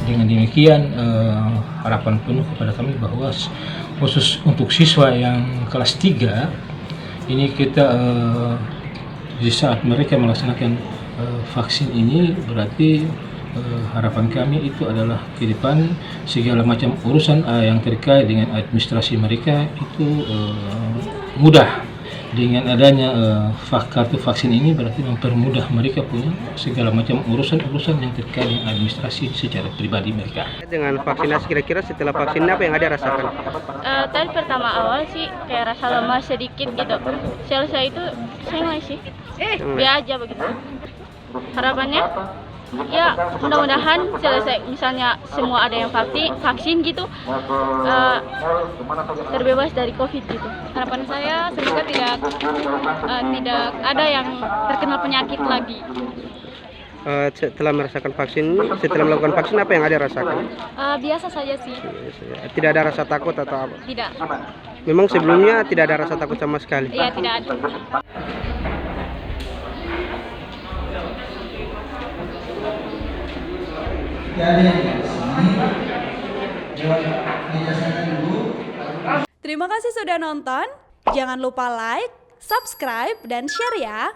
Dengan demikian harapan penuh kepada kami bahwa khusus untuk siswa yang kelas 3 ini kita di saat mereka melaksanakan vaksin ini berarti harapan kami itu adalah ke depan segala macam urusan yang terkait dengan administrasi mereka itu mudah. Dengan adanya kartu vaksin ini berarti mempermudah mereka punya segala macam urusan-urusan yang terkait dengan administrasi secara pribadi mereka. Dengan vaksinasi kira-kira setelah vaksin apa yang ada rasakan? Tadi pertama awal sih kayak rasa lemas sedikit gitu. Selesai itu saya masih biasa aja begitu. Harapannya ya mudah-mudahan selesai misalnya semua ada yang vaksin gitu terbebas dari COVID gitu. Harapan saya semoga tidak ada yang terkena penyakit lagi. Setelah merasakan vaksin, setelah melakukan vaksin apa yang ada rasakan? Biasa saja sih. Tidak ada rasa takut atau apa? Tidak. Memang sebelumnya tidak ada rasa takut sama sekali? Iya, tidak ada. Terima kasih sudah nonton. Jangan lupa like, subscribe, dan share ya.